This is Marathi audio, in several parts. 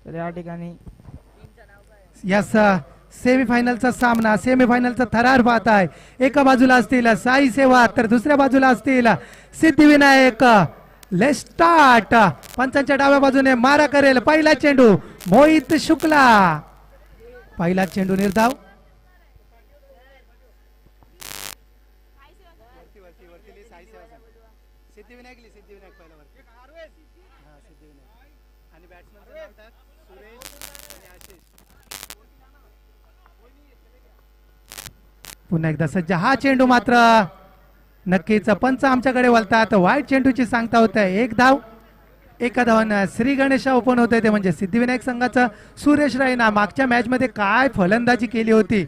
तर या ठिकाणी यस सेमीफायनलचा सामना सेमीफायनलचा थरार पाहत आहे. एका बाजूला असतील साई सेवा तर दुसऱ्या बाजूला असतील सिद्धिविनायक. Let's start. पंचांच्या डाव्या बाजूने मारा करेल पहिला चेंडू मोहित शुक्ला. पहिला चेंडू निर्धाव. पुन्हा एकदा सज्ज. हा चेंडू मात्र नक्कीच पंच आमच्याकडे वळतात. वाईट चेंडूची सांगता होत आहे. एक धाव. एका धावानं श्री गणेश ओपन होत आहे ते म्हणजे सिद्धिविनायक संघाचं सुरेश रैना. मागच्या मॅच मध्ये काय फलंदाजी केली होती.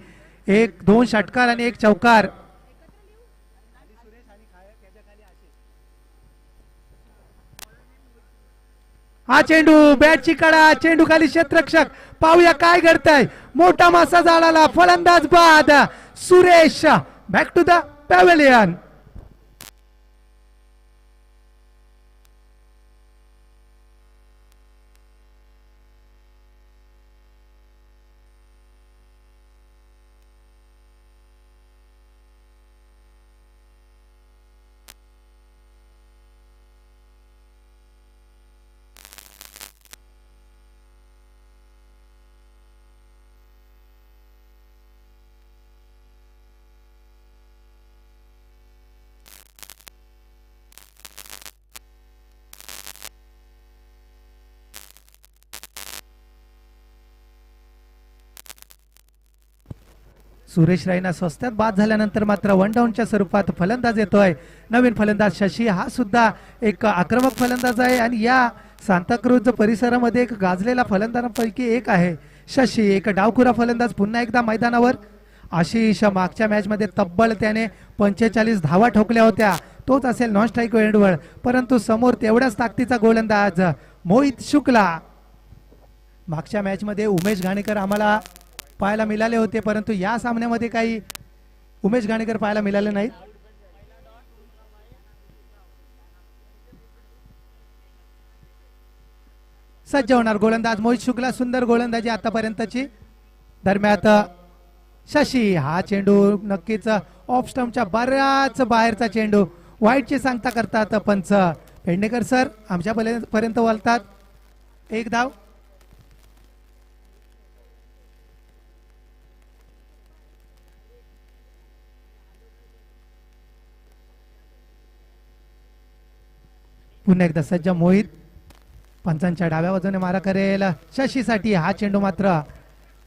1-2 षटकार आणि 1 चौकार. हा चेंडू बॅटची कडा. चेंडू खाली क्षेत्ररक्षक. पाहूया काय घडतंय. मोठा मासा जाळाला. फलंदाज बाद Suresh. Back to the pavilion. Suresh Raina स्वस्तात बाद झाल्यानंतर मात्र वन डाऊनच्या स्वरूपात फलंदाज येतोय. नवीन फलंदाज शशी. हा सुद्धा एक आक्रमक फलंदाज आहे आणि या सांताक्रूज परिसरामध्ये एक गाजलेला फलंदाजांपैकी एक आहे शशी. एक डावखुरा फलंदाज पुन्हा एकदा मैदानावर. आशिष मागच्या मॅच मध्ये तब्बल त्याने 45 धावा ठोकल्या होत्या. तोच असेल नॉन स्ट्राईक एंडवर. परंतु समोर तेवढ्याच ताकदीचा गोलंदाज मोहित शुक्ला. मागच्या मॅच मध्ये उमेश घाणेकर आम्हाला पाहायला मिळाले होते परंतु या सामन्यामध्ये काही उमेश घाणेकर पाहायला मिळाले नाहीत. सज्ज होणार गोलंदाज मोहित शुक्ला. सुंदर गोलंदाजी आतापर्यंतची. दरम्यान शशी. हा चेंडू नक्कीच ऑफ स्टंपच्या बऱ्याच बाहेरचा चेंडू. वाईटची सांगता करतात पंच. पेडणेकर सर आमच्या पर्यंत वळतात. एक धाव. पुन्हा एकदा सज्ज मोहित. पंचांच्या डाव्या बाजूने मारा करेल शशीसाठी. हा चेंडू मात्र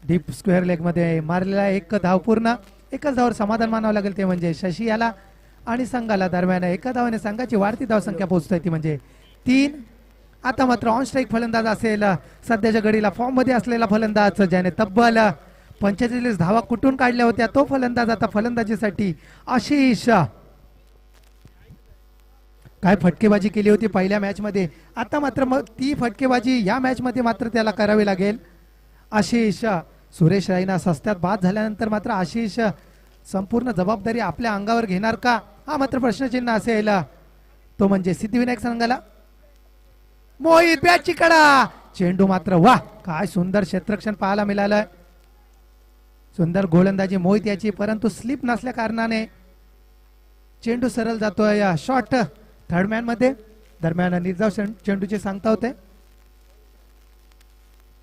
डीप स्क्वेअर लेग मध्ये मारलेला. एक धाव पूर्ण. एकच धावावर समाधान मानावं लागेल ते म्हणजे शशी याला आणि संघाला. दरम्यान एका धावाने संघाची वाढती धावसंख्या पोहोचते ती म्हणजे 3. आता मात्र ऑन स्ट्राईक फलंदाज असेल सध्याच्या घडीला फॉर्म मध्ये असलेला फलंदाज ज्याने तब्बल 45 धावा कुठून काढल्या होत्या तो फलंदाज आता फलंदाजीसाठी आशिष. काय फटकेबाजी केली होती पहिल्या मॅच मध्ये. आता मात्र मग ती फटकेबाजी या मॅच मध्ये मात्र त्याला करावी लागेल. आशिष. सुरेश रैना सस्त्यात बाद झाल्यानंतर मात्र आशिष संपूर्ण जबाबदारी आपल्या अंगावर घेणार का हा मात्र प्रश्नचिन्ह असेल. तो म्हणजे सिद्धिविनायक संघाला. मोहित बॅटची कडा. चेंडू मात्र वा काय सुंदर क्षेत्ररक्षण पाहायला मिळालं. सुंदर गोलंदाजी मोहित याची परंतु स्लिप नसल्या कारणाने चेंडू सरळ जातोय शॉर्ट थर्ड मॅन मध्ये. दरम्यान निर्धाव चेंडूचे सांगता होते.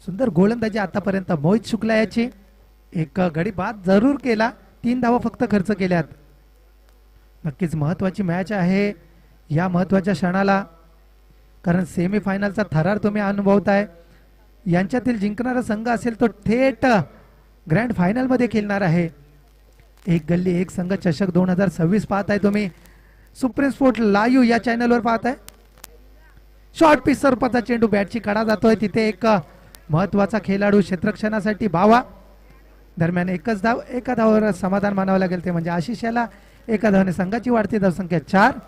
सुंदर गोलंदाजी आतापर्यंत मोहित शुक्ला याची. एक गडी बाद जरूर केला. 3 धावा फक्त खर्च केल्यात. नक्कीच महत्वाची मॅच आहे या महत्वाच्या क्षणाला कारण सेमी फायनलचा थरार तुम्ही अनुभवताय. यांच्यातील जिंकणारा संघ असेल तो थेट ग्रँड फायनल मध्ये खेळणार आहे. एक गल्ली एक संघ चषक 2026 पाहताय तुम्ही. सुप्रीम स्पोर्ट लाईव्ह या चॅनलवर पाहताय. शॉर्ट पिच स्वरूपाचा चेंडू. बॅटची कडा जातोय तिथे. एक महत्वाचा खेळाडू क्षेत्ररक्षणासाठी भावा. दरम्यान एकच धाव. एका धावावर समाधान मानावं लागेल ते म्हणजे आशिष याला. एका धावाने संघाची वाढती धावसंख्या 4.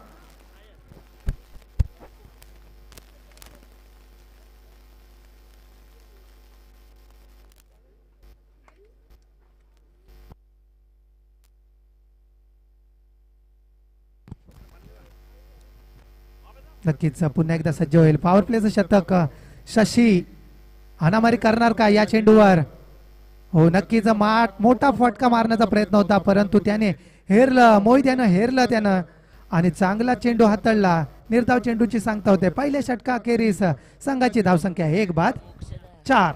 नक्कीच पुन्हा एकदा सज्ज होईल. पॉवर प्लेचं शतक. शशी हाणामारी करणार का या चेंडूवर? हो नक्कीच. मोठा फटका मारण्याचा प्रयत्न होता परंतु त्याने हेरलं. मोहित यानं हेरलं त्यानं आणि चांगला चेंडू हाताळला. निर्धाव चेंडूची सांगता होते. पहिल्या षटका अखेरीस संघाची धावसंख्या 1-4.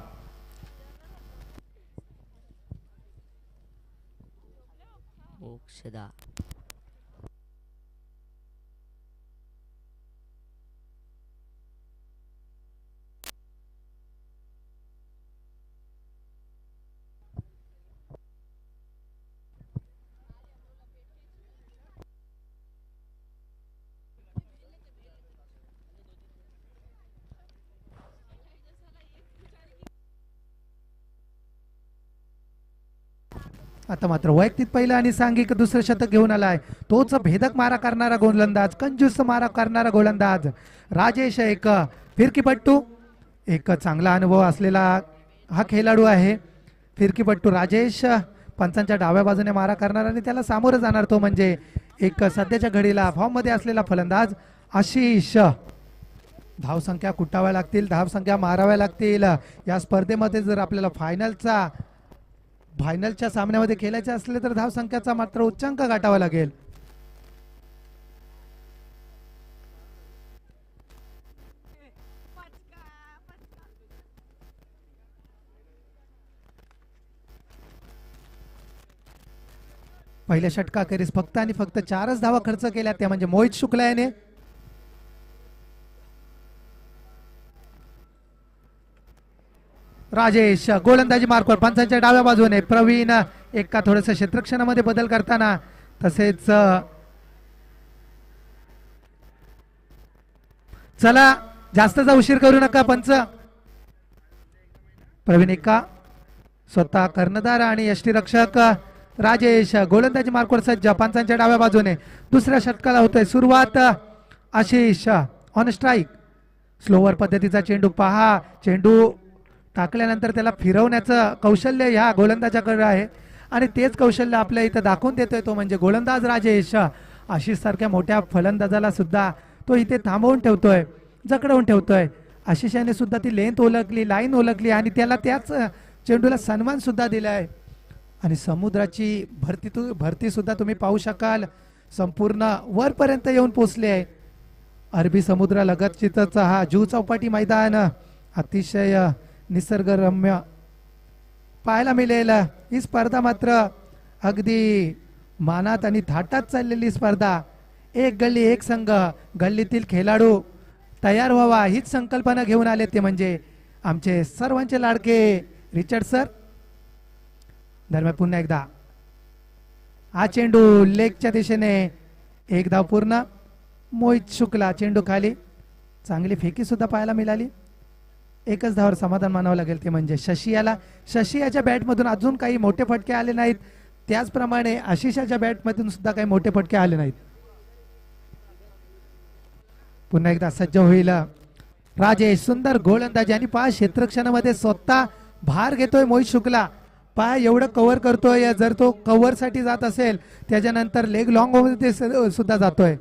मोक्षदा आता मात्र वैयक्तिक पहिलं आणि सांघिक दुसरं शतक घेऊन आलाय. तोच भेदक मारा करणारा गोलंदाज, कंजूस मारा करणारा गोलंदाज राजेश. एक फिरकीपट्टू, एक चांगला अनुभव असलेला हा खेळाडू आहे फिरकीपट्टू राजेश. पंचांच्या डाव्या बाजूने मारा करणार आणि त्याला सामोरं जाणार तो म्हणजे एक सध्याच्या घडीला फॉर्म मध्ये असलेला फलंदाज आशिष. धावसंख्या कुटाव्या लागतील, धावसंख्या माराव्या लागतील या स्पर्धेमध्ये. जर आपल्याला फायनलच्या सामन्यामध्ये खेळायचे असले तर धावसंख्याचा मात्र उच्चांक गाठावा लागेल. पहिल्या षटकाखेरीस फक्त आणि फक्त 4च धावा खर्च केल्या त्या म्हणजे मोहित शुक्ला याने. राजेश गोलंदाजी मार्कवर पंचांच्या डाव्या बाजूने. प्रवीण एका थोडस क्षेत्रक्षणामध्ये बदल करताना तसेच चला जास्तचा उशीर करू नका पंच. प्रवीण एका स्वतः कर्णधार आणि यष्टीरक्षक राजेश गोलंदाजी मार्कवर सज्ज पंचांच्या डाव्या बाजूने. दुसऱ्या षटकाला होतोय सुरुवात. Ashish on strike. स्लोवर पद्धतीचा चेंडू पहा. चेंडू टाकल्यानंतर त्याला फिरवण्याचं कौशल्य ह्या गोलंदाजाकडे आहे आणि तेच कौशल्य आपल्या इथं दाखवून देतोय तो म्हणजे गोलंदाज राजेश. आशिष सारख्या मोठ्या फलंदाजाला सुद्धा तो इथे थांबवून ठेवतोय, जकडवून ठेवतोय. आशिष याने सुद्धा ती लेंथ ओळखली, लाईन ओळखली आणि त्याला त्याच चेंडूला सन्मान सुद्धा दिलाय. आणि समुद्राची भरती सुद्धा तुम्ही पाहू शकाल, संपूर्ण वरपर्यंत येऊन पोहोचले आहे. अरबी समुद्रालगतचीच हा जुहू चौपाटी मैदान अतिशय निसर्गरम्य पाहायला मिळेल. ही स्पर्धा मात्र अगदी मानात आणि थाटात चाललेली स्पर्धा. एक गल्ली एक संघ, गल्लीतील खेळाडू तयार व्हावा हीच संकल्पना घेऊन आले ते म्हणजे आमचे सर्वांचे लाडके रिचर्ड सर. दरम्यान पुन्हा एकदा हा चेंडू लेगच्या दिशेने. एक धाव पूर्ण. मोहित शुक्ला चेंडू खाली. चांगली फेकी सुद्धा पाहायला मिळाली. एकच धावावर समाधान मानावं लागेल ते म्हणजे शशी याला. शशी याच्या बॅटमधून अजून काही मोठे फटके आले नाहीत, त्याचप्रमाणे आशिषाच्या बॅटमधून सुद्धा काही मोठे फटके आले नाहीत. पुन्हा एकदा सज्ज होईल राजेश. सुंदर गोलंदाजी आणि 5 क्षेत्रक्षणामध्ये स्वतः भार घेतोय मोहित शुक्ला. पाय एवढं कव्हर करतोय. जर तो कव्हर साठी जात असेल त्याच्यानंतर लेग लॉंग मध्ये सुद्धा जातोय.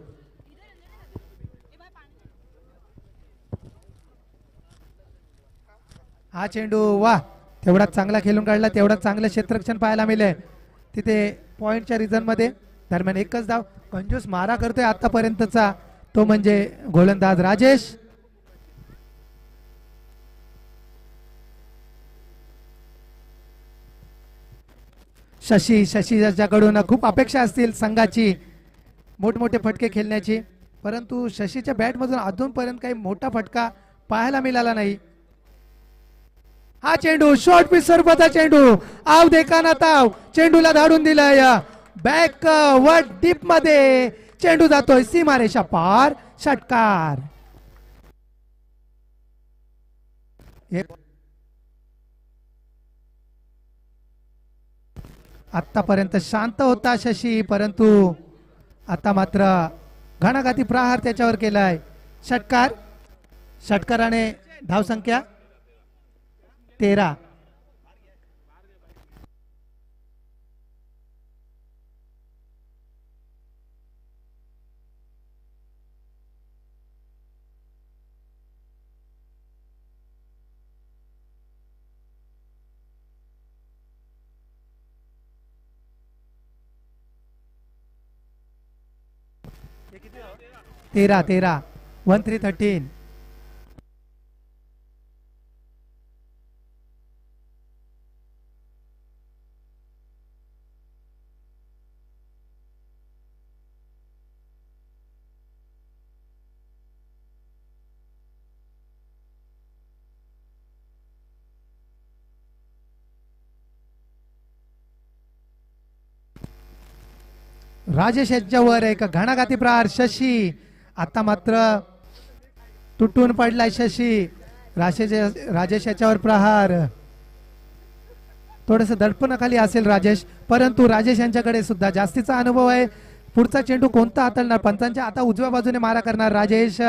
हा चेंडू वा तेवढा चांगला खेळून काढला, तेवढा चांगलं क्षेत्ररक्षण पाहायला मिळेल तिथे पॉइंटच्या रिझन मध्ये. दरम्यान एकच धाव. कंजूस मारा करतोय आतापर्यंतचा तो म्हणजे गोलंदाज राजेश. शशी ज्याच्याकडून खूप अपेक्षा असतील संघाची मोठमोठे फटके खेळण्याची, परंतु शशीच्या बॅट मधून अजूनपर्यंत काही मोठा फटका पाहायला मिळाला नाही. हा चेंडू शॉर्ट पिच स्वरूपाचा चेंडू. आव देखाना ताव. चेंडूला धाडून दिलाय बॅक वर डीप मध्ये. चेंडू जातोय सीमारेषा पार. षटकार. आतापर्यंत शांत होता शशी, परंतु आता मात्र घणाघाती प्रहार त्याच्यावर केलाय. षटकार. षटकाराने धावसंख्या 13. 13 13-13. राजेश यांच्यावर एक घणाघाती प्रहार. शशी आता मात्र तुटून पडलाय. शशी राजेश याच्यावर प्रहार. थोडस दडपणाखाली असेल राजेश, परंतु राजेश यांच्याकडे सुद्धा जास्तीचा अनुभव आहे. पुढचा चेंडू कोणता हाताळणार? पंचांच्या आता उजव्या बाजूने मारा करणार राजेश.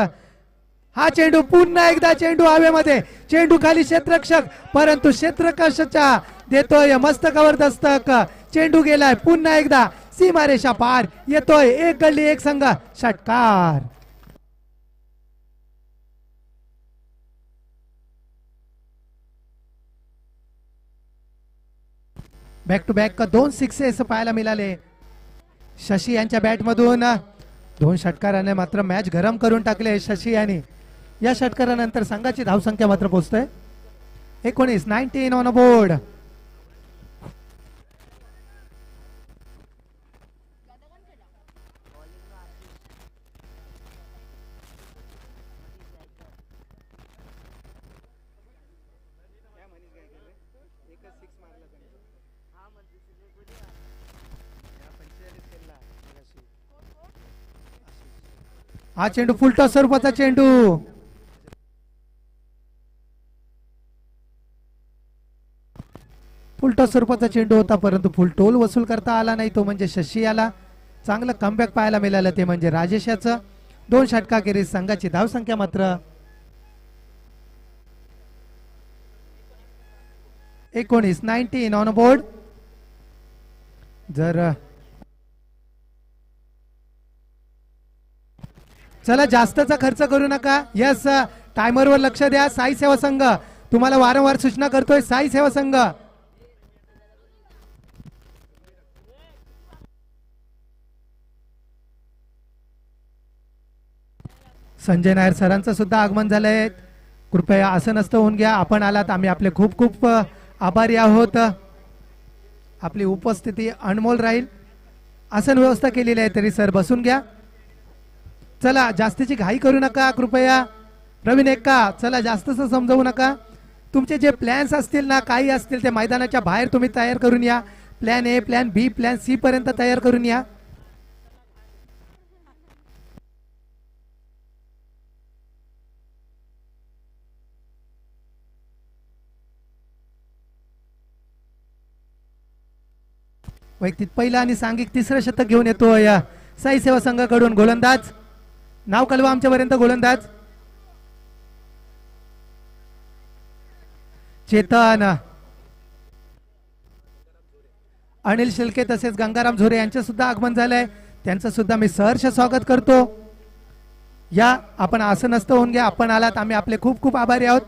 हा चेंडू पुन्हा एकदा चेंडू हवेमध्ये. चेंडू खाली क्षेत्ररक्षक, परंतु क्षेत्ररक्षकाच्या देतोय मस्तकावर दस्तक. चेंडू गेलाय पुन्हा एकदा सीमारेषा पार. येतोय एक गल्ली एक संघ. षटकार. बॅक टू बॅक 2 सिक्सेस पाहायला मिळाले शशी यांच्या बॅट मधून. 2 षटकाराने मात्र मॅच गरम करून टाकले शशी यांनी. या षटकारानंतर संघाची धावसंख्या मात्र पोहोचतोय 19 ऑन बोर्ड. हा चेंडू फुलटॉस स्वरूपाचा चेंडू. फुलटॉस स्वरूपाचा चेंडू होता, परंतु फुलटोल वसूल करता आला नाही. तो म्हणजे शशी याला चांगलं कमबॅक पाहायला मिळालं, ते म्हणजे राजेश याचं. 2 षटकाखेरीज संघाची धावसंख्या मात्र 19 ऑन बोर्ड. जर चला जास्तचा खर्च करू नका. यस, टायमरवर लक्ष द्या. साई सेवा संघ तुम्हाला वारंवार सूचना करतोय. साई सेवा संघ संजय नायर सरांचं सुद्धा आगमन झालंय. कृपया असं नसतं होऊन घ्या. आपण आलात, आम्ही आपले खूप खूप आभारी आहोत. आपली उपस्थिती अनमोल राहील. आसन व्यवस्था केलेली आहे, तरी सर बसून घ्या. चला जास्तीची घाई करू नका कृपया. प्रवीण एक्का चला जास्तच समजवू नका. तुमचे जे प्लॅन्स असतील ना, काही असतील ते मैदानाच्या बाहेर तुम्ही तयार करून या. Plan A, plan B, plan C पर्यंत तयार करून या. वैयक्तिक पहिला आणि सांघिक 3रं शतक घेऊन येतोय साई सेवा संघाकडून गोलंदाज. नाव कळवा आमच्यापर्यंत. गोलंदाज चेतन. अनिल शिल्के तसेच गंगाराम झोरे यांचे सुद्धा आगमन झालंय. त्यांचं सुद्धा मी सहर्ष स्वागत करतो. या आपण असं नसतं होऊन घ्या. आपण आलात, आम्ही आपले खूप खूप आभारी आहोत.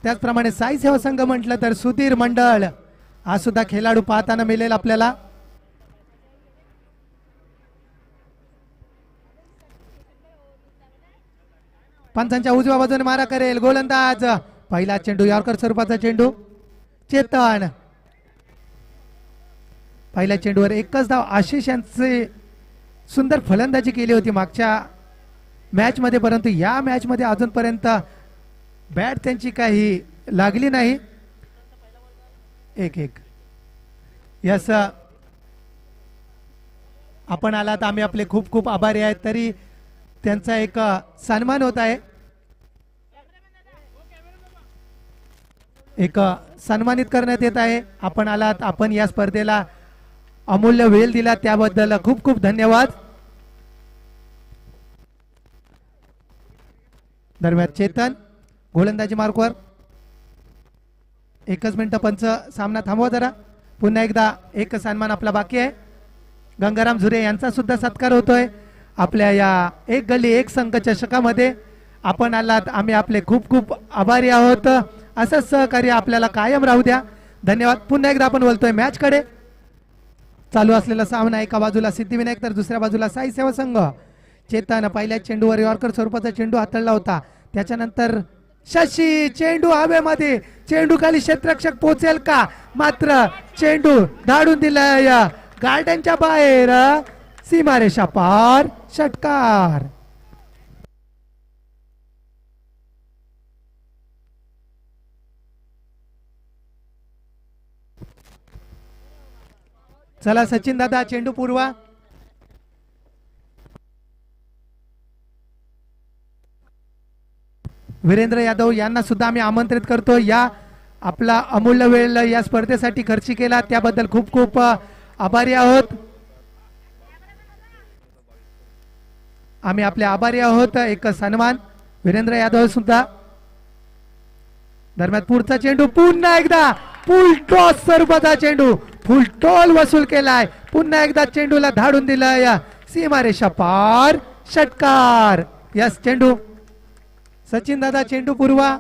त्याचप्रमाणे साई सेवा संघ म्हटलं तर सुधीर मंडळ हा सुद्धा खेळाडू पाहताना मिळेल आपल्याला. पंचांच्या उजव्या बाजूने मारा करेल गोलंदाज. पहिला चेंडू यॉर्कर स्वरूपाचा चेंडू. चेतन पहिल्या चेंडूवर एकच धाव. आशिष यांचे सुंदर फलंदाजी केली होती मागच्या मॅच मध्ये, परंतु या मॅच मध्ये अजूनपर्यंत बॅट त्यांची काही लागली नाही. 1-1. यस, आपण आलात, आम्ही आपले खूप खूप आभारी आहेत. तरी त्यांचा एक सन्मान होत आहे. एक सन्मानित करण्यात येत आहे. आपण आलात, आपण या स्पर्धेला अमूल्य वेळ दिला, त्याबद्दल खूप खूप धन्यवाद. दरम्यान चेतन गोलंदाजी मार्कवर. 1 मिनिट पंच सामना थांबवा जरा. पुन्हा एकदा एक सन्मान आपला बाकी आहे. गंगाराम झुरे यांचा सुद्धा सत्कार होतोय आपल्या या एक गल्ली एक संघ चषकामध्ये. आपण आलात, आम्ही आपले खूप खूप आभारी आहोत. असंच सहकार्य आपल्याला कायम राहू द्या. धन्यवाद. पुन्हा एकदा आपण बोलतोय मॅच कडे. चालू असलेला सामना एका बाजूला सिद्धिविनायक तर दुसऱ्या बाजूला साई सेवा संघ. चेतन पहिल्या चेंडूवर यॉर्कर स्वरूपाचा चेंडू हाताळला होता. त्याच्यानंतर शशी चेंडू हवेमध्ये, चेंडू खाली क्षेत्ररक्षक पोहोचेल का, मात्र चेंडू धाडून दिलाय गार्डनच्या बाहेर, सीमारेषा पार, षटकार. चला सचिन दादा चेंडू पूर्वा. वीरेंद्र यादव यांना सुद्धा आम्ही आमंत्रित करतो. या आपला अमूल्य वेळ या स्पर्धेसाठी खर्च केला त्याबद्दल खूप खूप आभारी आहोत. आम्ही आपले आभारी आहोत. एक सन्मान वीरेंद्र यादव सुद्धा. दरम्यान पुढचा चेंडू पुन्हा एकदा फुल टॉस स्वरूपाचा चेंडू, फुल टॉल वसूल केलाय. पुन्हा एकदा चेंडूला धाडून दिलाय सीमारेषा पार, षटकार. यस चेंडू सचिन दादा चेंडू पूर्वा.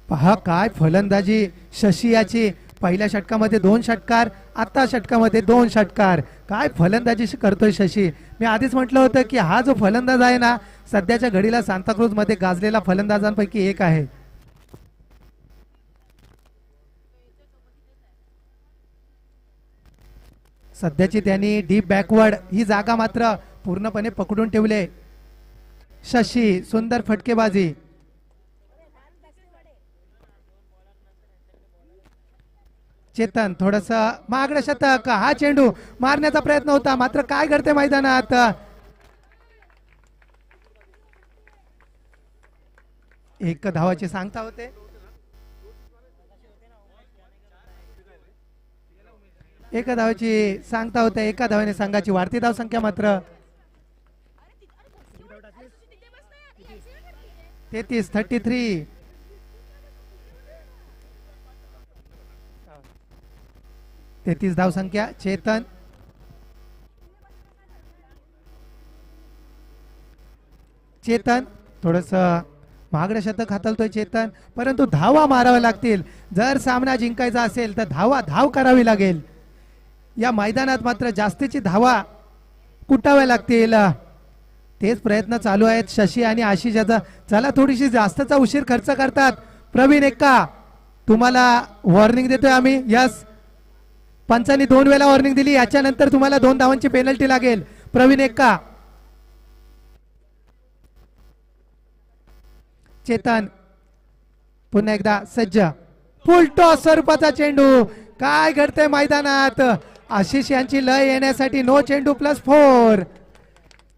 पहा काय फलंदाजी शशी याची. पहिल्या षटकामध्ये 2 षटकार, आता षटकामध्ये 2 षटकार. काय फलंदाजी करतोय शशी. मी आधीच म्हटलं होतं की हा जो फलंदाज आहे ना, सध्याच्या घडीला सांताक्रूज मध्ये गाजलेला फलंदाजांपैकी एक आहे. सध्याची त्यांनी डीप बॅकवर्ड ही जागा मात्र पूर्णपणे पकडून ठेवले. शशी सुंदर फटकेबाजी. चेतन थोडस मागणं शतक. हा चेंडू मारण्याचा प्रयत्न होता, मात्र काय घडते मैदानात. एक धावाची सांगता होते. एका धावाची सांगता होते. एका धावाने संघाची वाढती धाव संख्या मात्र 33. 33 धाव संख्या. चेतन थोडस महागडं शतक हाताळतोय चेतन, परंतु धावा माराव्या लागतील. जर सामना जिंकायचा असेल तर धाव करावी लागेल. या मैदानात मात्र जास्तीची धावा कुटाव्या लागतील. तेच प्रयत्न चालू आहेत शशी आणि आशिष याचा. चला थोडीशी जास्तचा उशीर खर्च करतात. प्रवीण एक्का तुम्हाला वॉर्निंग देतोय आम्ही. यस पंचांनी 2 वेळा वॉर्निंग दिली. याच्यानंतर तुम्हाला 2 धावांची पेनल्टी लागेल. प्रवीण एक्का. चेतन पुन्हा एकदा सज्ज. फुल टॉस स्वरूपाचा चेंडू. काय घडते मैदानात. आशिष यांची लय येण्यासाठी नो चेंडू +4.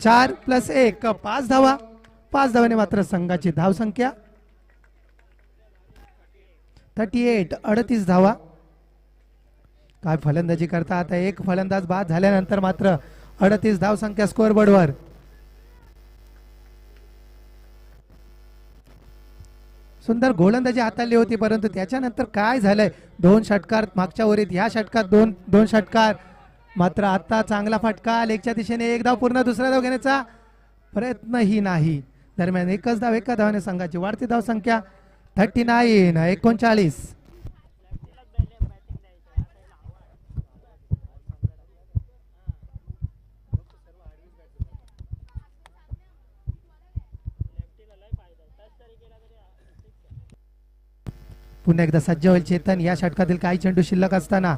4 + 1 5 धावा. 5 धावाने मात्र संघाची धाव संख्या 38 धावा. काय फलंदाजी करता. आता एक फलंदाज बाद झाल्यानंतर मात्र 38 धाव संख्या स्कोअर बोर्डवर. सुंदर गोलंदाजी हाताळली होती, परंतु त्याच्यानंतर काय झालंय. 2 षटकार मागच्या ओव्हरीत, ह्या षटकात 2 षटकार. मात्र आता चांगला फटका लेगच्या दिशेने. 1 धाव पूर्ण. दुसरा धाव घेण्याचा प्रयत्नही नाही. दरम्यान एकच धाव. एका धावाने संघाची वाढती धाव संख्या 39. पुन्हा एकदा सज्ज होईल चेतन. या षटकातील काही चेंडू शिल्लक असताना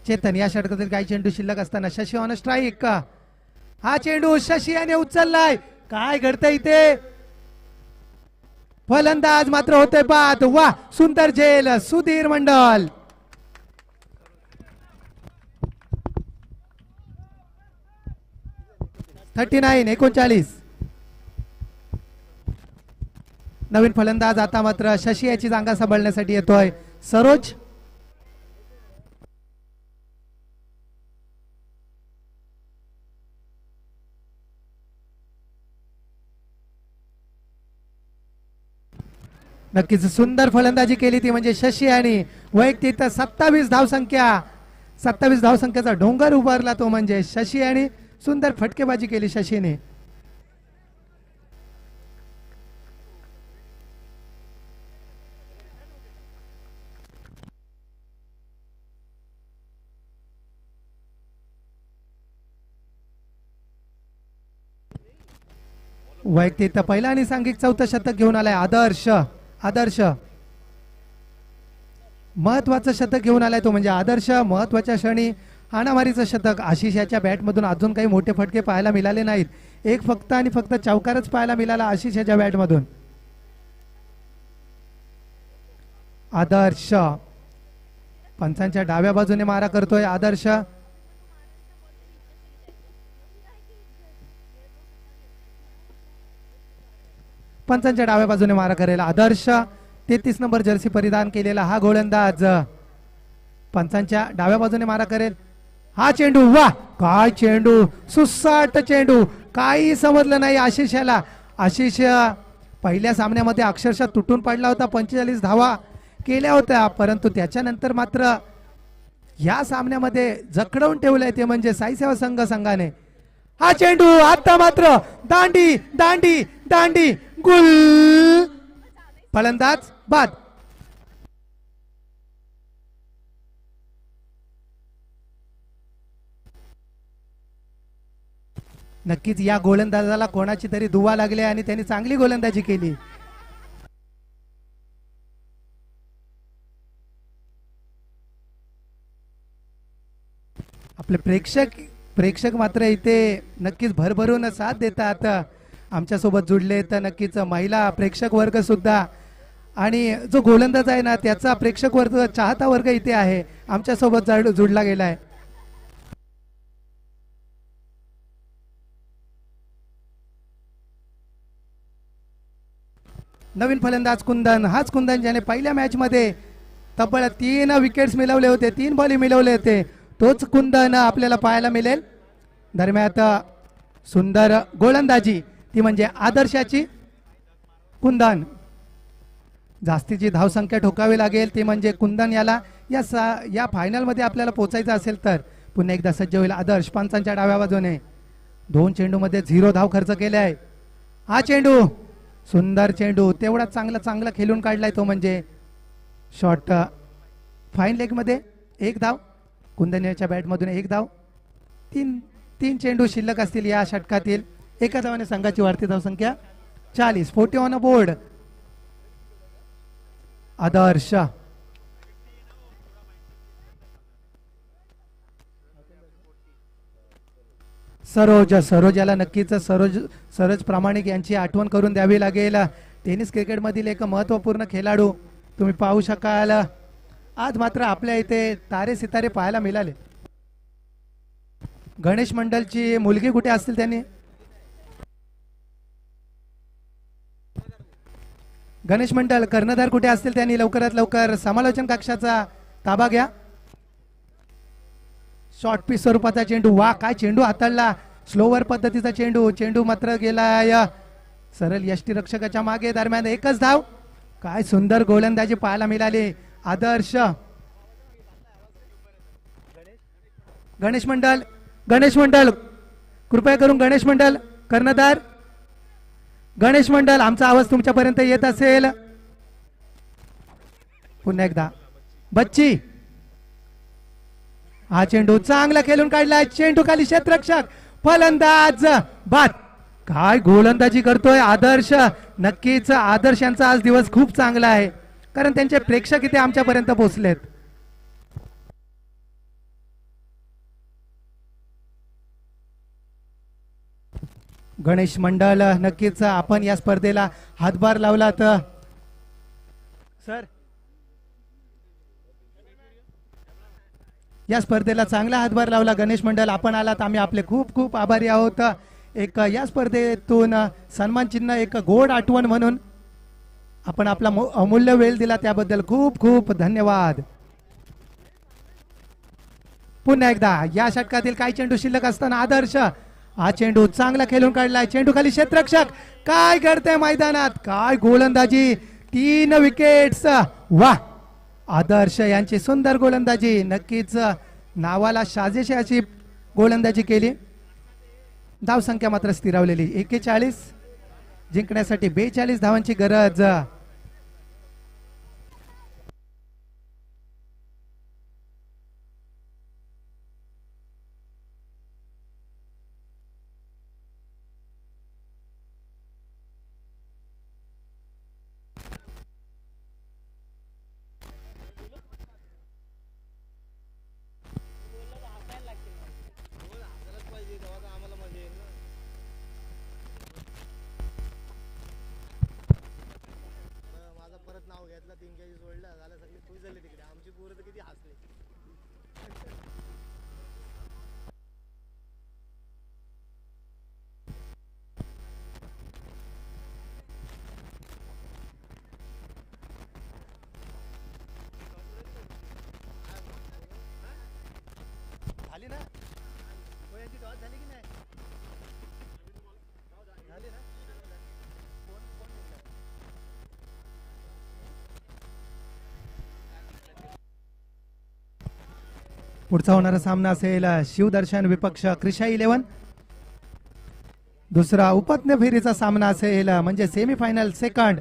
चेतन या षटकातील काही चेंडू शिल्लक असताना शशी ऑन स्ट्राईक. हा चेंडू शशी याने उचललाय. काय घडतंय इथे. फलंदाज मात्र होते बाद. वा सुंदर झेल सुधीर मंडल. (39) नवीन फलंदाज आता मात्र शशी याची जागा सांभाळण्यासाठी येतोय सरोज. नक्कीच सुंदर फलंदाजी केली ती म्हणजे शशी आणि वैयक्तिक 27 धावसंख्या, 27 धावसंख्येचा डोंगर उभारला तो म्हणजे शशी आणि सुंदर फटकेबाजी केली शशीने. वैयक्तिक पहिला आणि सांघिक 4थं शतक घेऊन आलाय आदर्श. आदर्श महत्वाचं शतक घेऊन आलाय तो म्हणजे आदर्श. महत्वाच्या क्षणी हाणामारीचं शतक. आशिष याच्या बॅटमधून अजून काही मोठे फटके पाहायला मिळाले नाहीत. एक फक्त आणि फक्त चौकारच पाहायला मिळाला आशिष याच्या बॅटमधून. आदर्श पंचांच्या डाव्या बाजूने मारा करतोय आदर्श. पंचांच्या डाव्या बाजूने मारा करेल आदर्श. 33 नंबर जर्सी परिधान केलेला हा गोलंदाज पंचांच्या डाव्या बाजूने मारा करेल. हा चेंडू, वा काय चेंडू, सुसाट चेंडू, काही समजलं नाही आशिष याला. आशिष पहिल्या सामन्यामध्ये अक्षरशः तुटून पडला होता. 45 धावा केल्या होत्या, परंतु त्याच्यानंतर मात्र या सामन्यामध्ये जखडवून ठेवलंय ते म्हणजे साई सेवा संघाने. हा चेंडू आता मात्र दांडी दांडी दांडी, गुल, फलंदाज बाद. नक्कीच या गोलंदाजाला कोणाची तरी दुवा लागली आणि त्यांनी चांगली गोलंदाजी केली. आपले प्रेक्षक मात्र इथे नक्कीच भरभरून साथ देतात. आमच्या सोबत जुडले तर नक्कीच महिला प्रेक्षक वर्ग सुद्धा आणि जो गोलंदाज आहे ना त्याचा प्रेक्षक वर्ग, चाहता वर्ग इथे आहे आमच्या सोबत जुडला गेलाय. नवीन फलंदाज कुंदन. हाच कुंदन ज्याने पहिल्या मॅच मध्ये तब्बल 3 विकेट्स मिळवले होते, 3 बॉल मिळवले होते, तोच कुंदन आपल्याला पाहायला मिळेल. दरम्यान सुंदर गोलंदाजी ती म्हणजे आदर्शाची. कुंदन जास्तीची धावसंख्या ठोकावी लागेल ती म्हणजे कुंदन याला या फायनल मध्ये आपल्याला पोहोचायचं असेल तर. पुन्हा एकदा सज्ज होईल आदर्श पंचांच्या डाव्या बाजूने. 2 चेंडू मध्ये 0 धाव खर्च केले आहे. हा चेंडू, सुंदर चेंडू, तेवढा चांगला खेळून काढलाय तो म्हणजे शॉट. फाईन लेग मध्ये 1 धाव. कुंदन बॅट मधून 1 धाव. 3 चेंडू शिल्लक असतील या षटकातील. एका धावाने संघाची वाढती धावसंख्या 40. 40 ऑन अ बोर्ड. आदर्श सरोज याला नक्कीच सरोज प्रामाणिक यांची आठवण करून द्यावी लागेल. टेनिस क्रिकेट मधील एक महत्वपूर्ण खेळाडू तुम्ही पाहू शकाल. आज मात्र आपल्या इथे तारे सितारे पाहायला मिळाले. गणेश मंडलची मुलगी कुठे असतील त्यांनी? गणेश मंडल कर्णधार कुठे असतील त्यांनी लवकरात लवकर समालोचन कक्षाचा ताबा घ्या. शॉर्ट पीस स्वरूपाचा चेंडू, वा काय चेंडू हाताळला. स्लोवर पद्धतीचा चेंडू मात्र गेलाय सरळ यष्टीरक्षकाच्या मागे. दरम्यान 1च धाव. काय सुंदर गोलंदाजी पाहायला मिळाली. आदर्श, गणेश मंडल कृपया करून गणेश मंडल कर्णधार. गणेश मंडल आमचा आवाज तुमच्यापर्यंत येत असेल. पुन्हा एकदा बच्ची. हा चेंडू चांगला खेळून काढलाय. चेंडू खाली क्षेत्ररक्षक, फलंदाज बाद. काय गोलंदाजी करतोय आदर्श. नक्कीच आदर्श यांचा आज दिवस खूप चांगला आहे कारण त्यांचे प्रेक्षक इथे आमच्यापर्यंत पोहोचलेत. गणेश मंडल नक्कीच आपण या स्पर्धेला हातभार लावला तर सर या स्पर्धेला चांगला हातभार लावला गणेश मंडल. आपण आलात, आम्ही आपले खूप खूप आभारी आहोत. एक या स्पर्धेतून सन्मान चिन्ह, एक गोड आठवण म्हणून आपण आपला अमूल्य वेळ दिला त्याबद्दल खूप खूप धन्यवाद. पुन्हा एकदा या षटकातील काही चेंडू शिल्लक असताना आदर्श. हा चेंडू चांगला खेळून काढलाय. चेंडू खाली क्षेत्ररक्षक. काय घडतंय मैदानात, काय गोलंदाजी 3 विकेट्स. वा, आदर्श यांची सुंदर गोलंदाजी. नक्कीच नावाला साजेशी अशी गोलंदाजी केली. धाव संख्या मात्र स्थिरावलेली 41. जिंकण्यासाठी 42 धावांची गरज. पुढचा होणारा सामना असेल शिवदर्शन विपक्ष क्रिशा 11. दुसरा उपांत्य फेरीचा सामना असेल म्हणजे सेमीफायनल सेकंड.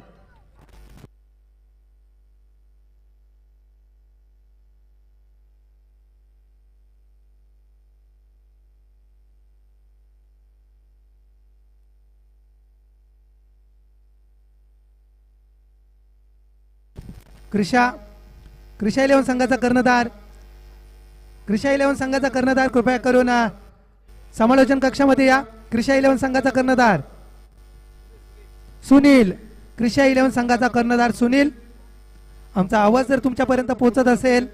क्रिशा 11 संघाचा कर्णधार. क्रिशा 11 संघाचा कर्णधार कृपया करून समालोचन कक्षामध्ये या. क्रिशा 11 संघाचा कर्णधार सुनील. क्रिशा 11 संघाचा कर्णधार सुनील. आमचा आवाज जर तुमच्यापर्यंत पोहोचत असेल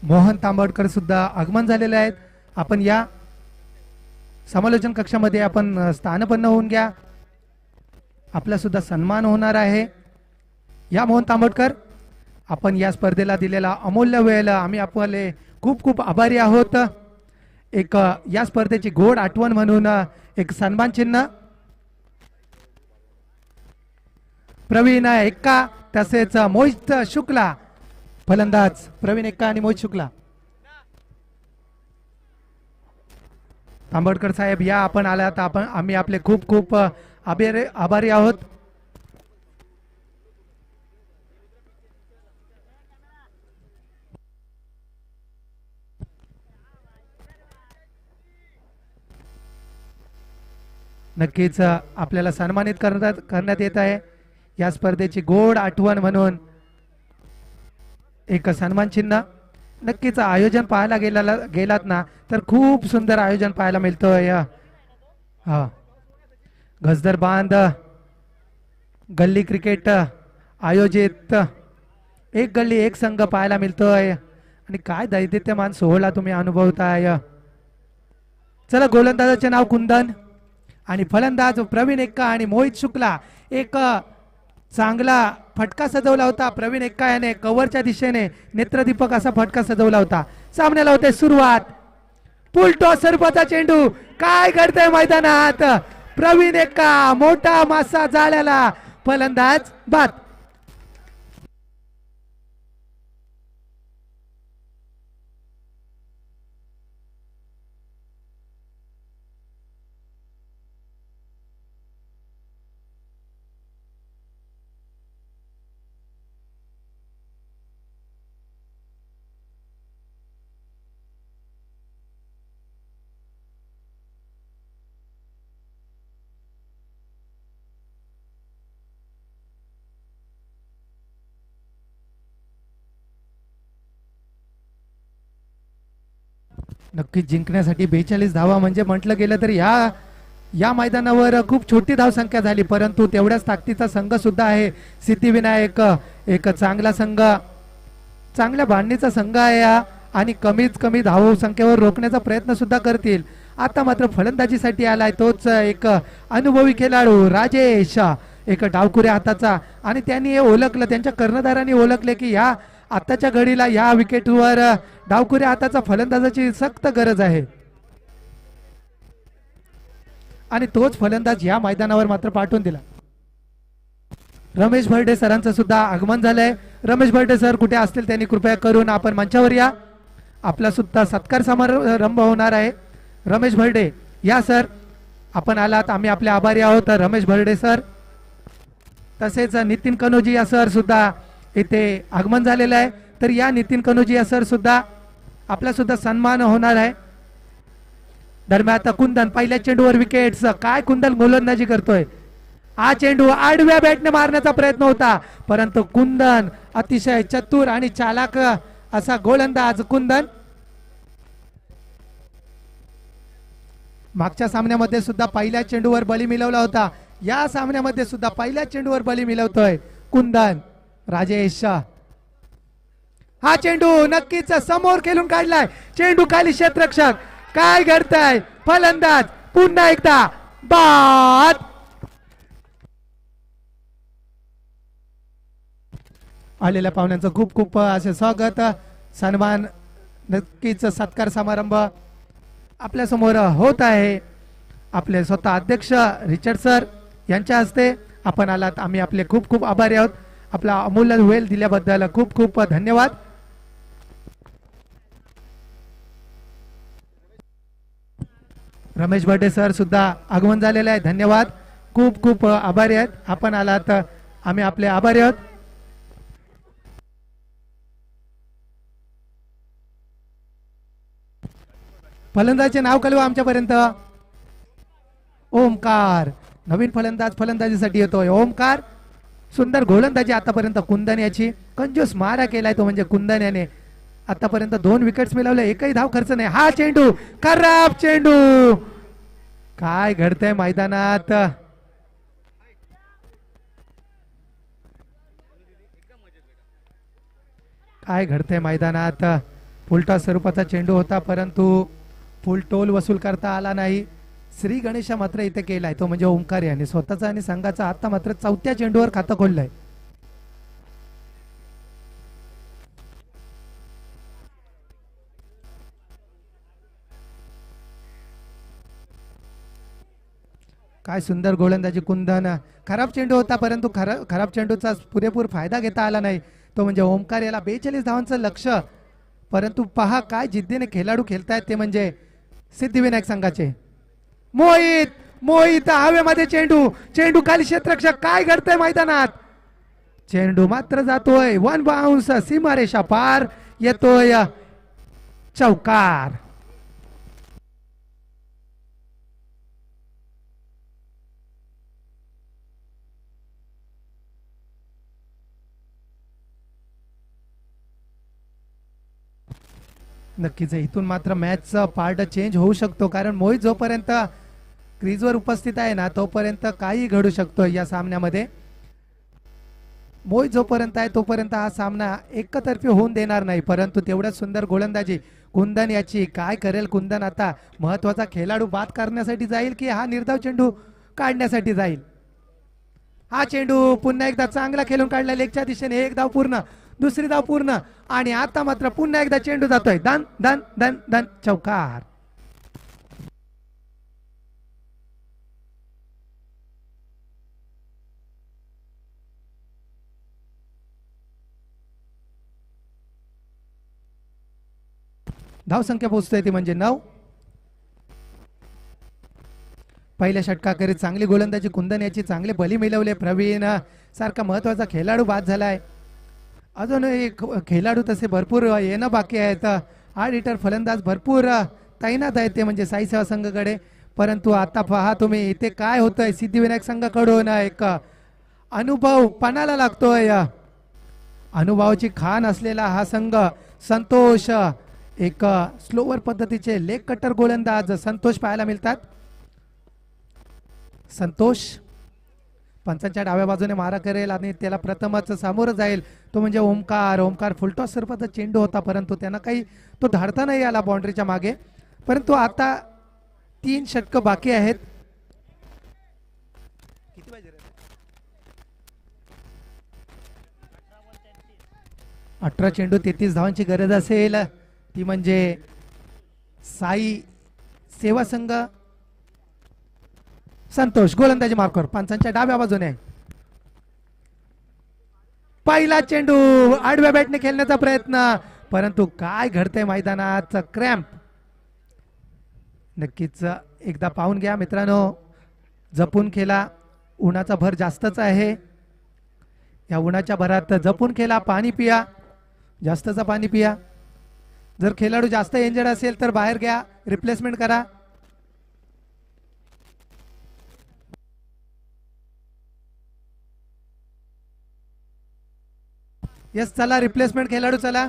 मोहन तांबडकर सुद्धा आगमन झालेले आहेत. आपण या समालोचन कक्षामध्ये आपण स्थानपन्न होऊन घ्या. आपला सुद्धा सन्मान होणार आहे. या मोहन तांबडकर, आपण या स्पर्धेला दिलेला अमूल्य वेळ आम्ही आपले खूप खूप आभारी आहोत. एक या स्पर्धेची गोड आठवण म्हणून एक सन्मान चिन्ह. प्रवीण एक्का तसेच मोहित शुक्ला, फलंदाज प्रवीण एक्का आणि मोहित शुक्ला. तांबडकर साहेब या, आपण आलात. आपण आम्ही आपले खूप खूप आभारी आहोत. नक्कीच आपल्याला सन्मानित करण्यात येत आहे. या स्पर्धेची गोड आठवण म्हणून एक सन्मान चिन्ह. नक्कीच आयोजन पाहायला गेलात ना तर खूप सुंदर आयोजन पाहायला मिळतोय. हा, घसदर बांध गल्ली क्रिकेट आयोजित एक गल्ली एक संघ पाहायला मिळतोय आणि काय दैदित्यमान सोहळा तुम्ही अनुभवताय. चला, गोलंदाजाचे नाव कुंदन आणि फलंदाज प्रवीण एक्का आणि मोहित शुक्ला. एक चांगला फटका सजवला होता प्रवीण एक्का याने कव्हरच्या दिशेने, नेत्रदीपक असा फटका सजवला होता. सामन्याला होते सुरुवात. फुल टॉस स्वरूपाचा चेंडू. काय घडतंय मैदानात. प्रवीण एक्का मोठा मासा जाळ्याला, फलंदाज बाद. नक्कीच जिंकण्यासाठी 42 धावा म्हणजे म्हटलं गेलं तर या मैदानावर खूप छोटी धावसंख्या झाली, परंतु तेवढ्याच ताकदीचा संघ सुद्धा आहे सिद्धिविनायक. एक चांगला संघ, चांगल्या भांडणीचा संघ आहे या, आणि कमीत कमी धाव संख्येवर रोखण्याचा प्रयत्न सुद्धा करतील. आता मात्र फलंदाजीसाठी आलाय तोच एक अनुभवी खेळाडू राजेश, एक डावखुऱ्या हाताचा, आणि त्यांनी हे ओळखलं, त्यांच्या कर्णधारांनी ओळखले की या आताच्या घडीला या विकेटवर डावखुऱ्या हाताचा फलंदाजाची सक्त गरज आहे, आणि तोच फलंदाज या मैदानावर मात्र पाठवून दिला. रमेश भरडे सरांचं सुद्धा आगमन झालंय. रमेश भरडे सर कुठे असतील त्यांनी कृपया करून आपण मंचावर या, आपला सुद्धा सत्कार समारंभ होणार आहे. रमेश भरडे या सर, आपण आलात, आम्ही आपले आभारी आहोत. रमेश भरडे सर, तसेच नितीन कनोजिया सर सुद्धा इथे आगमन झालेलं आहे. तर या नितीन कनोजिया सर सुद्धा आपला सुद्धा सन्मान होणार आहे. दरम्यान आता कुंदन पहिल्या चेंडूवर विकेट्स, काय कुंदन गोलंदाजी करतोय. हा चेंडू आडव्या बॅटने मारण्याचा प्रयत्न होता, परंतु कुंदन अतिशय चतुर आणि चालाक असा गोलंदाज कुंदन. मागच्या सामन्यामध्ये सुद्धा पहिल्या चेंडूवर बळी मिळवला होता, या सामन्यामध्ये सुद्धा पहिल्या चेंडूवर बळी मिळवतोय कुंदन. राजेश, हा चेंडू नक्कीच समोर खेळून काढलाय, चेंडू खाली क्षेत्ररक्षक, काय घडतंय. फलंदाज पुन्हा एकदा बाद. आलेल्या पाहुण्यांचं खूप खूप असे स्वागत, सन्मान, नक्कीच सत्कार समारंभ आपल्या समोर होत आहे. आपले स्वतः अध्यक्ष रिचर्ड सर यांच्या हस्ते आपण आलात, आम्ही आपले खूप खूप आभारी आहोत. आपला अमूल्य वेळ दिल्याबद्दल खूप खूप धन्यवाद. रमेश भटे सर सुद्धा आगमन झालेले आहे, धन्यवाद, खूप खूप आभारी आहेत. आपण आलात, आम्ही आपले आभारी आहोत. फलंदाजाचे नाव कळवा आमच्यापर्यंत. ओमकार, नवीन फलंदाज फलंदाजीसाठी येतोय. ओमकार, सुंदर गोलंदाजी आतापर्यंत कुंदन याची, कंजूस मारा केलाय तो म्हणजे कुंदन याने. आतापर्यंत 2 विकेट्स मिळवले, एकही धाव खर्च नाही. हा चेंडू खराब चेंडू, काय घडतंय मैदानात. काय घडतंय मैदानात. उलटा स्वरूपाचा चेंडू होता, परंतु फुल टोल वसूल करता आला नाही. श्री गणेशा मात्र इथे केलाय तो म्हणजे ओंकार याने स्वतःचा आणि संघाचा. आता मात्र 4थ्या चेंडूवर खातं खोललंय. काय सुंदर गोलंदाजी कुंदन. खराब चेंडू होता, परंतु खराब चेंडूचा पुरेपूर फायदा घेता आला नाही, तो म्हणजे ओंकार याला. 42 धावांचं लक्ष, परंतु पहा काय जिद्दीने खेळाडू खेळतायत ते म्हणजे सिद्धिविनायक संघाचे. मोहित हवेमध्ये चेंडू, चेंडू खाली क्षेत्ररक्षक, काय घडतंय मैदानात. चेंडू मात्र जातोय 1 बाउन्स, सीमारेषा पार, येतोय चौकार. नक्कीच इथून मात्र मॅचचा पार्ट चेंज होऊ शकतो, कारण मोहित जोपर्यंत क्रीजवर उपस्थित आहे ना तोपर्यंत काही घडू शकतो या सामन्यामध्ये. मोहित जोपर्यंत आहे तोपर्यंत हा सामना एकतर्फी होऊन देणार नाही, परंतु तेवढ्याच सुंदर गोलंदाजी कुंदन याची. काय करेल कुंदन आता. महत्वाचा खेळाडू बाद करण्यासाठी जाईल की हा निर्धाव चेंडू काढण्यासाठी जाईल. हा चेंडू पुन्हा एकदा चांगला खेळून काढला लेगच्या दिशेने. 1 धाव पूर्ण, दुसरी धाव पूर्ण, आणि आता मात्र पुन्हा एकदा चेंडू जातोय दन दन दन दन, चौकार. धावसंख्या पोहोचतोय ती म्हणजे 9. पहिल्या षटकाखेरीज चांगली गोलंदाजी कुंदन याची, चांगले बली मिळवले. प्रवीण सारखा महत्वाचा खेळाडू बाद झालाय. अजून एक खेळाडू तसे भरपूर येणं बाकी आहेत. आडिटर फलंदाज भरपूर तैनात आहेत ते म्हणजे साई सेवा संघाकडे, परंतु आता पहा तुम्ही इथे काय होतंय. सिद्धिविनायक संघाकडून एक अनुभव पणाला लागतोय. अनुभवाची खान असलेला हा संघ, संतोष एक स्लोवर पद्धतीचे लेग कटर गोलंदाज संतोष पाहायला मिळतात. संतोष पंचांच्या डाव्या बाजूने मारा करेल आणि त्याला प्रथमच सामोरं जाईल तो म्हणजे ओमकार. ओमकार फुलटॉस स्वरूपाचा चेंडू होता परंतु त्यांना काही तो धाडता नाही आला बाउंड्रीच्या मागे. परंतु आता 3 षटकं बाकी आहेत. 18 चेंडू 33 धावांची गरज असेल ती म्हणजे साई सेवा संघ. संतोष गोलंदाजी मार्कवर पंचांच्या डाव्या बाजूने. पहिला चेंडू आडव्या बॅटने खेळण्याचा प्रयत्न परंतु काय घडतंय मैदानात क्रॅम्प. नक्कीच एकदा पाहून घ्या मित्रांनो, जपून खेळा. उन्हाचा भर जास्तच आहे. या उन्हाच्या भरात जपून खेळा. पाणी पिया, जास्तचं पाणी पिया. जर खेळाडू जास्त इंजर्ड असेल तर बाहेर घ्या, रिप्लेसमेंट करा. यस चला रिप्लेसमेंट खेळाडू चला.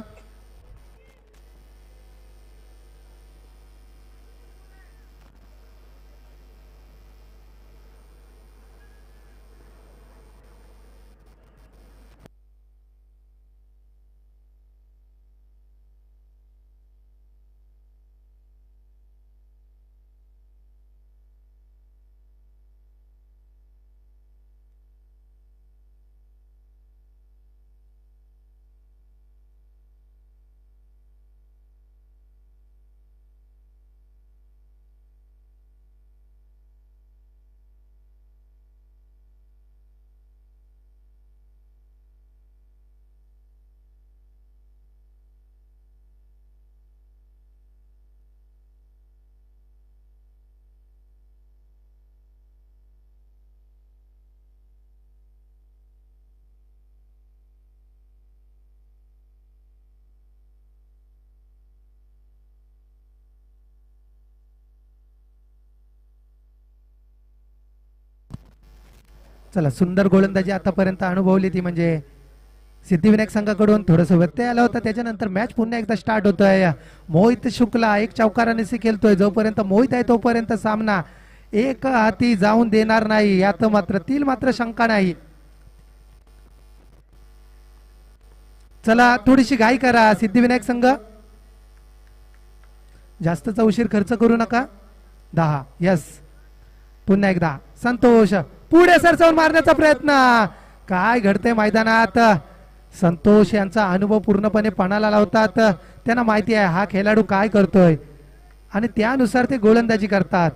चला सुंदर गोलंदाजी आतापर्यंत अनुभवली ती म्हणजे सिद्धिविनायक संघाकडून थोडस व्यत्यय आला होता. त्याच्यानंतर मॅच पुन्हा एकदा स्टार्ट होतोय. मोहित शुक्ला एक चौकाराने खेळतोय. जोपर्यंत मोहित आहे तोपर्यंत सामना एक हाती जाऊन देणार नाही यात मात्र शंका नाही. चला थोडीशी घाई करा सिद्धिविनायक संघ. जास्तचा उशीर खर्च करू नका. 10 यस. पुन्हा एकदा संतोष पुढे सरसावून मारण्याचा प्रयत्न. काय घडतंय मैदानात. संतोष यांचा अनुभव पूर्णपणे पणाला लावतात. त्यांना माहिती आहे हा खेळाडू काय करतोय आणि त्यानुसार ते गोलंदाजी करतात.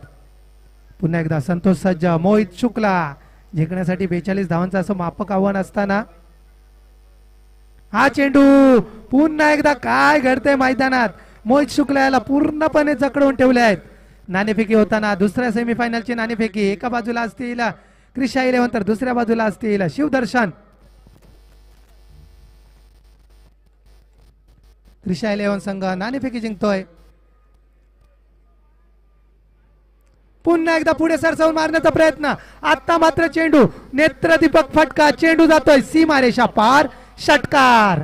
पुन्हा एकदा संतोष सज्ज. मोहित शुक्ला जिंकण्यासाठी 42 धावांचं असं मापक आव्हान असताना हा चेंडू पुन्हा एकदा काय घडतंय मैदानात. मोहित शुक्ला याला पूर्णपणे जकडवून ठेवले आहेत. नाणेफेकी होताना दुसऱ्या सेमीफायनलची नाणेफेकी एका बाजूला असतील क्रिशा 11 तर दुसऱ्या बाजूला असतील शिवदर्शन. क्रिशा 11 संघ नाणेफेकी जिंकतोय. पुन्हा एकदा पुढे सरसावून मारण्याचा प्रयत्न. आता मात्र चेंडू नेत्रदीपक फटका. चेंडू जातोय सीमारेषा पार. षटकार.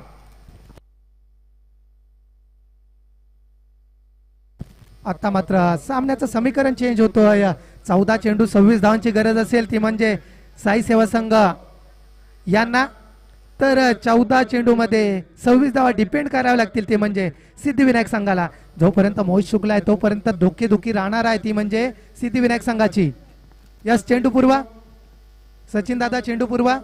आता मात्र सामन्याचं समीकरण चेंज होतोय. 14 चेंडू 26 धावांची गरज असेल ती म्हणजे साई सेवा संघ यांना. तर 14 चेंडू मध्ये 26 धावा डिपेंड कराव्या लागतील ते म्हणजे सिद्धिविनायक संघाला. जोपर्यंत मोहित शुक्ला आहे तोपर्यंत धोकेधुकी राहणार आहे ती म्हणजे सिद्धिविनायक संघाची. यस चेंडू पूर्वा. सचिन दादा चेंडू पूर्वा.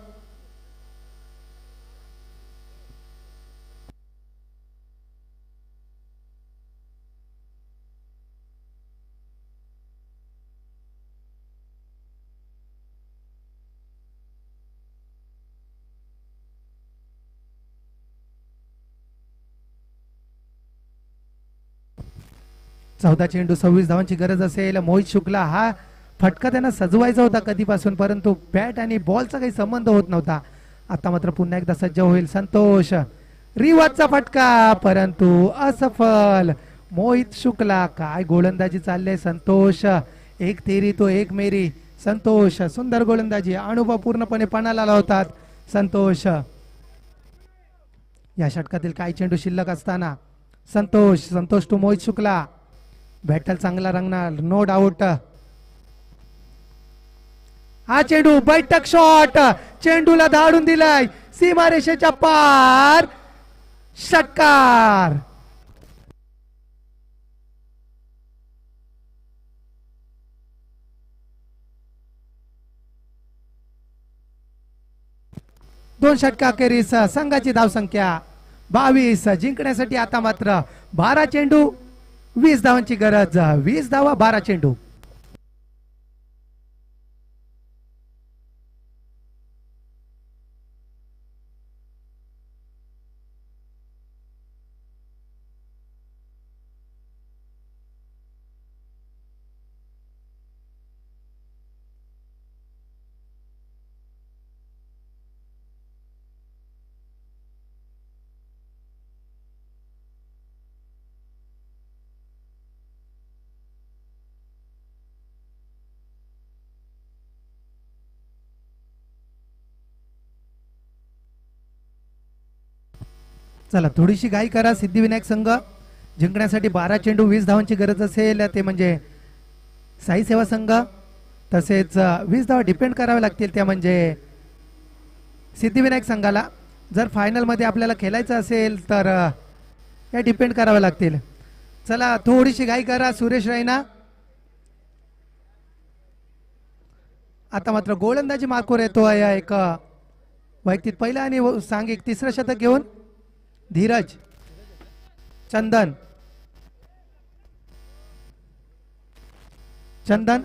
चौदा चेंडू 26 धावांची गरज असेल. मोहित शुक्ला हा फटका त्यांना सजवायचा होता कधीपासून परंतु बॅट आणि बॉलचा काही संबंध होत नव्हता. आता मात्र पुन्हा एकदा सज्ज होईल संतोष. रिवाजचा फटका परंतु असफल. मोहित शुक्ला काय गोलंदाजी चालले संतोष. एक तेरी तो एक मेरी. संतोष सुंदर गोलंदाजी. अनुभव पूर्णपणे पणाला लावतात संतोष. या षटकातील काही चेंडू शिल्लक असताना संतोष, संतोष टू मोहित शुक्ला. बॅटल चांगला रंगणार, नो डाऊट. हा चेंडू बैठक शॉट, चेंडूला धाडून दिलाय सीमारेषेच्या पार, षटकार. दोन षटकाखेरीस संघाची धावसंख्या 22. जिंकण्यासाठी आता मात्र 12 चेंडू 20 धावांची गरज. 20 धावा 12 चेंडू. चला थोडीशी घाई करा. सिद्धिविनायक संघ जिंकण्यासाठी 12 चेंडू 20 धावांची गरज असेल, ते म्हणजे साई सेवा संघ. तसेच 20 धावा डिपेंड करावे लागतील, त्या म्हणजे सिद्धिविनायक संघाला. जर फायनल मध्ये आपल्याला खेळायचं असेल तर या डिपेंड करावे लागतील. चला थोडीशी घाई करा सुरेश रैना. आता मात्र गोलंदाजी मार्कवर येतो एक वैयक्तिक पहिलं आणि सांघिक तिसरं शतक घेऊन धीरज. चंदन, चंदन,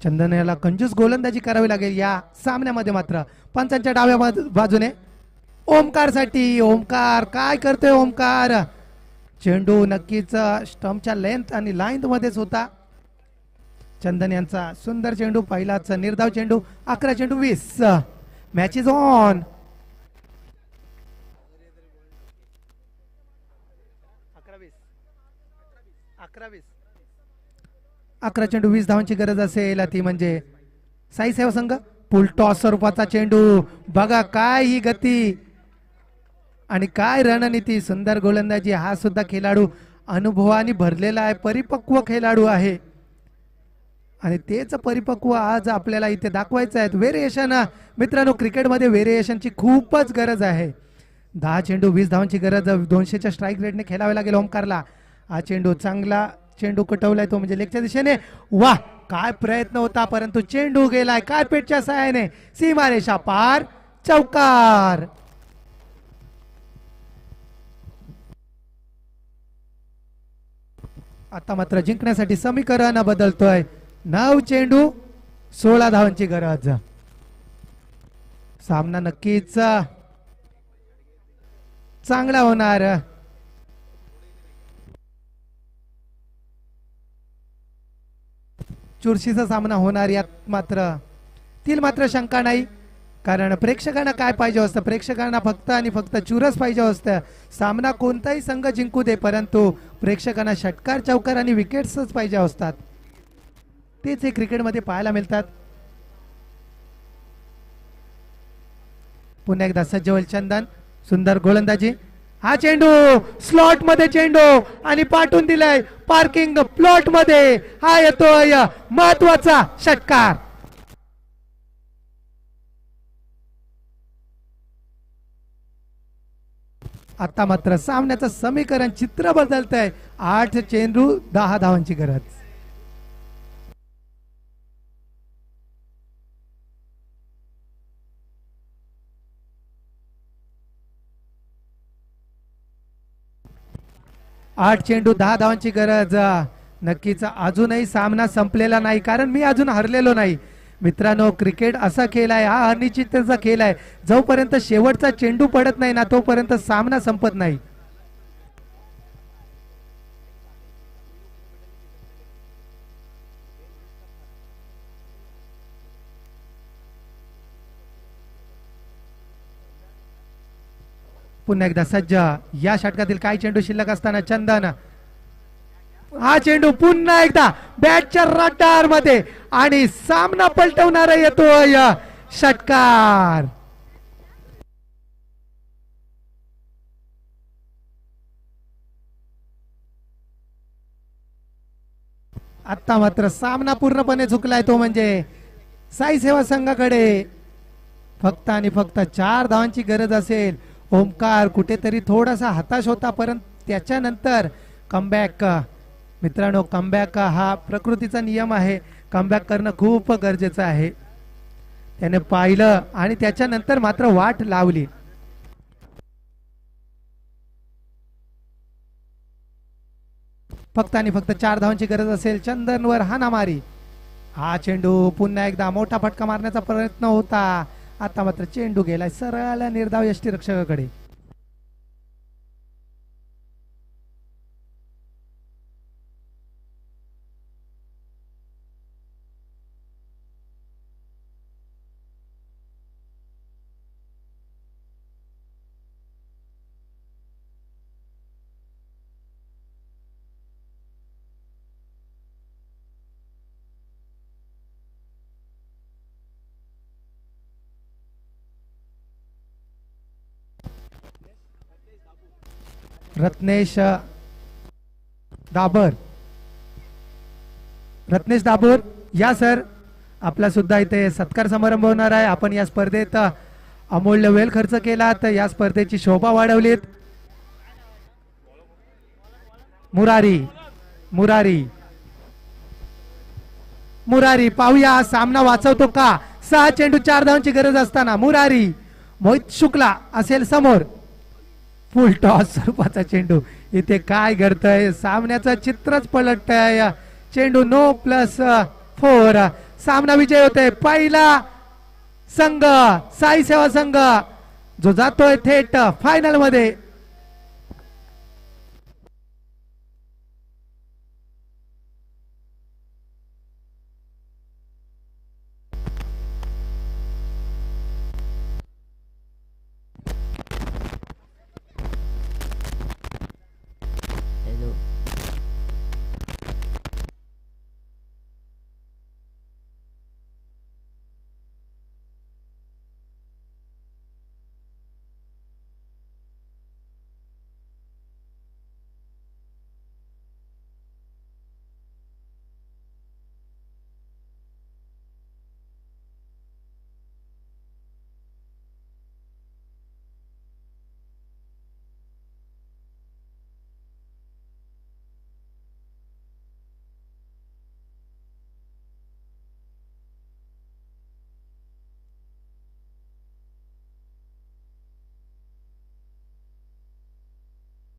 चंदन याला कंजूस गोलंदाजी करावी लागेल या सामन्यामध्ये. मात्र पंचांच्या डाव्या बाजूने ओमकार साठी. ओमकार काय करतोय ओमकार. चेंडू नक्कीच स्टंपच्या लेंथ आणि लाईन मध्येच होता. चंदन यांचा सुंदर चेंडू, पहिलाच निर्धाव चेंडू. 11 चेंडू 20. Match is on. 11 चेंडू 20 धावांची गरज असेल, ती म्हणजे साई सेवा संघ. फुल टॉस स्वरूपाचा चेंडू. बघा काय ही गती आणि काय रणनीती. सुंदर गोलंदाजी. हा सुद्धा खेळाडू अनुभवाने भरलेला आहे, परिपक्व खेळाडू आहे आणि तेच परिपक्व आज आपल्याला इथे दाखवायचं आहे. व्हेरिएशन मित्रांनो, क्रिकेटमध्ये व्हेरिएशनची खूपच गरज आहे. 10 चेंडू 20 धावांची गरज. 200च्या स्ट्राईक रेटने खेळावे लागेल ओमकारला. हा चेंडू चांगला चेंडू कटवलाय, तो म्हणजे लेगच्या दिशेने. वाह काय प्रयत्न होता, परंतु चेंडू गेलाय कार्पेटच्या सहाय्याने सीमारेषा पार, चौकार. आता मात्र जिंकण्यासाठी समीकरण बदलतोय. 9 चेंडू 16 धावांची गरज. सामना नक्कीच चांगला होणार. चुरशीचा सामना होणार यात मात्र शंका नाही, कारण प्रेक्षकांना काय पाहिजे असतं. प्रेक्षकांना फक्त आणि फक्त चुरस पाहिजे असतं. सामना कोणताही संघ जिंकू दे, परंतु प्रेक्षकांना षटकार, चौकार आणि विकेट्सच पाहिजे असतात. तेच हे क्रिकेटमध्ये पाहायला मिळतात. पुन्हा एकदा सज्ज होईल चंदन. सुंदर गोलंदाजी. हा चेंडू स्लॉट मध्ये चेंडू आणि पाठवून दिलाय पार्किंग प्लॉट मध्ये. हा येतोय महत्वाचा षटकार. आता मात्र सामन्याचं समीकरण, चित्र बदलतंय. 8 चेंडू 10 धावांची गरज. आठ चेंडू 10 धावांची गरज. नक्कीच अजूनही सामना संपलेला नाही, कारण मी अजून हरलेलो नाही. मित्रांनो, क्रिकेट असा खेळ आहे, हा अनिश्चिततेचा खेळ आहे. जोपर्यंत शेवटचा चेंडू पडत नाही ना, तोपर्यंत सामना संपत नाही. पुन्हा एकदा सज्ज. या षटकातील काही चेंडू शिल्लक असताना चंदन. हा चेंडू पुन्हा एकदा बॅटच्या रडार मध्ये आणि सामना पलटवणारा येतोय षटकार. आता मात्र सामना पूर्णपणे झुकलाय तो म्हणजे साई सेवा संघाकडे. फक्त आणि फक्त 4 धावांची गरज असेल. ओमकार कुठेतरी थोडासा हताश होता, परंतु त्याच्यानंतर कमबॅक. मित्रांनो, कमबॅक हा प्रकृतीचा नियम आहे. कमबॅक करणं खूप गरजेचं आहे. त्याने पाहिलं आणि त्याच्यानंतर मात्र वाट लावली. फक्त आणि फक्त 4 धावांची गरज असेल. चंदनवर हाणामारी. हा चेंडू पुन्हा एकदा मोठा फटका मारण्याचा प्रयत्न होता. आता मात्र चेंडू गेलाय सरळ निर्धाव यष्टीरक्षकाकडे. रत्नेश दाबर. रत्नेश दाबर या सर. आपला सुद्धा इथे सत्कार समारंभ होणार आहे. आपण या स्पर्धेत अमूल्य वेळ खर्च केला, तर या स्पर्धेची शोभा वाढवलीत. मुरारी मुरारी मुरारी पाहूया सामना वाचवतो का. 6 चेंडू 4 धावांची गरज असताना मुरारी. मोहित शुक्ला असेल समोर. फुल टॉस स्वरूपाचा चेंडू. इथे काय घडतंय, सामन्याचं चित्रच पलटतंय. चेंडू नो +4. सामना विजय होतोय. पहिला संघ साई सेवा संघ जो जातोय थेट फायनल मध्ये.